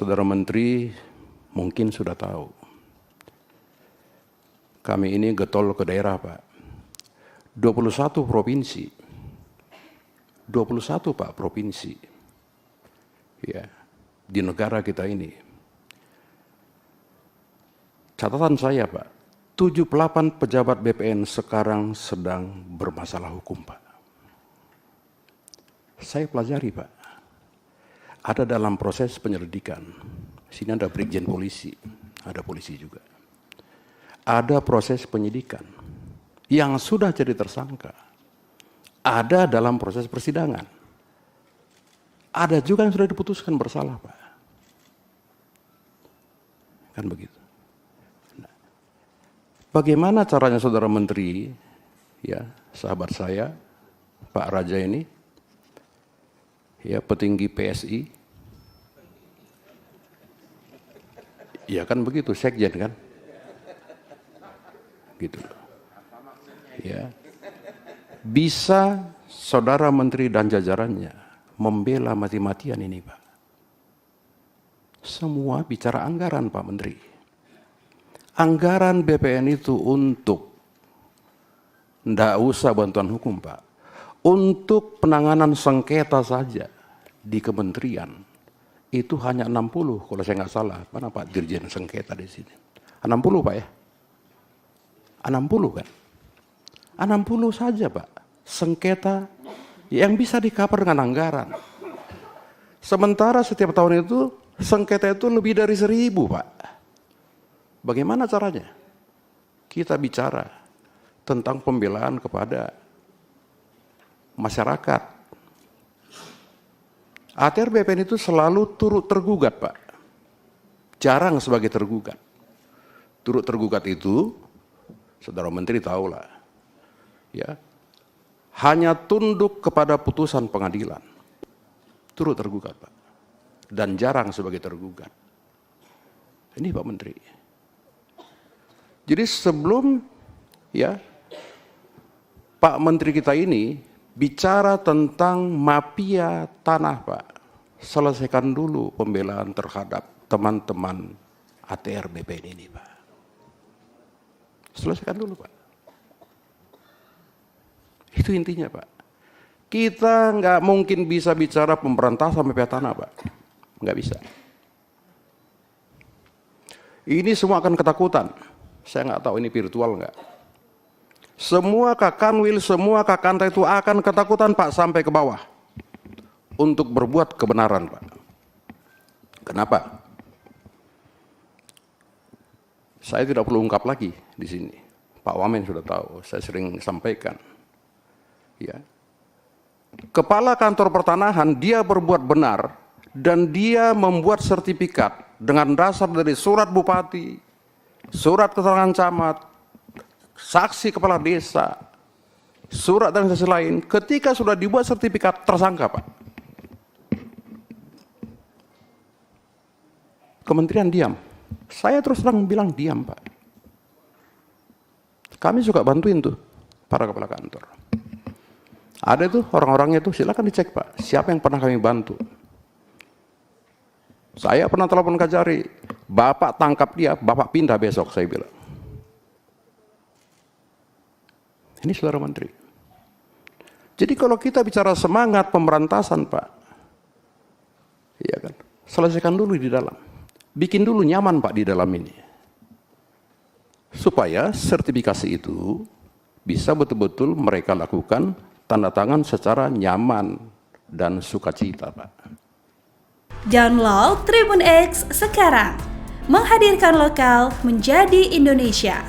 Saudara Menteri mungkin sudah tahu, kami ini getol ke daerah, Pak. 21 provinsi. 21, Pak, provinsi. Ya, di negara kita ini. Catatan saya, Pak, 78 pejabat BPN sekarang sedang bermasalah hukum, Pak. Saya pelajari, Pak. Ada dalam proses penyelidikan. Sini ada Brigjen Polisi, ada polisi juga. Ada proses penyidikan yang sudah jadi tersangka. Ada dalam proses persidangan. Ada juga yang sudah diputuskan bersalah, Pak. Kan begitu. Nah, bagaimana caranya Saudara Menteri, ya, sahabat saya, Pak Raja ini, ya, petinggi PSI, ya kan begitu, sekjen kan, gitu loh. Ya, bisa Saudara Menteri dan jajarannya membela mati-matian ini, Pak. Semua bicara anggaran, Pak Menteri. Anggaran BPN itu untuk, ndak usah bantuan hukum, Pak, untuk penanganan sengketa saja di kementerian itu hanya 60, kalau saya nggak salah. Mana Pak Dirjen sengketa di sini? 60, Pak, ya? 60 kan? 60 saja, Pak, sengketa yang bisa di-cover dengan anggaran. Sementara setiap tahun itu sengketa itu lebih dari 1000, Pak. Bagaimana caranya? Kita bicara tentang pembelaan kepada masyarakat. ATR BPN itu selalu turut tergugat, Pak. Jarang sebagai tergugat. Turut tergugat itu, Saudara Menteri tahulah, ya, hanya tunduk kepada putusan pengadilan. Turut tergugat, Pak. Dan jarang sebagai tergugat. Ini Pak Menteri. Jadi sebelum, ya, Pak Menteri kita ini bicara tentang mafia tanah, Pak, selesaikan dulu pembelaan terhadap teman-teman ATR BPN ini, Pak. Selesaikan dulu, Pak. Itu intinya, Pak. Kita nggak mungkin bisa bicara pemberantasan mafia tanah, Pak. Nggak bisa. Ini semua akan ketakutan. Saya nggak tahu ini virtual nggak. Semua kakanwil, semua kakanta itu akan ketakutan, Pak, sampai ke bawah untuk berbuat kebenaran, Pak. Kenapa? Saya tidak perlu ungkap lagi di sini. Pak Wamen sudah tahu, saya sering sampaikan. Ya. Kepala kantor pertanahan dia berbuat benar dan dia membuat sertifikat dengan dasar dari surat bupati, surat keterangan camat, saksi kepala desa, surat dan saksi lain. Ketika sudah dibuat sertifikat, tersangka, Pak. Kementerian diam. Saya terus terang bilang diam, Pak. Kami suka bantuin tuh para kepala kantor. Ada tuh orang-orangnya tuh, silakan dicek, Pak. Siapa yang pernah kami bantu? Saya pernah telepon Kajari, Bapak tangkap dia, Bapak pindah besok, saya bilang. Ini Saudara Menteri. Jadi kalau kita bicara semangat pemberantasan, Pak, iya kan, selesaikan dulu di dalam. Bikin dulu nyaman, Pak, di dalam ini. Supaya sertifikasi itu bisa betul-betul mereka lakukan tanda tangan secara nyaman dan sukacita, Pak. Download Tribun X sekarang. Menghadirkan lokal menjadi Indonesia.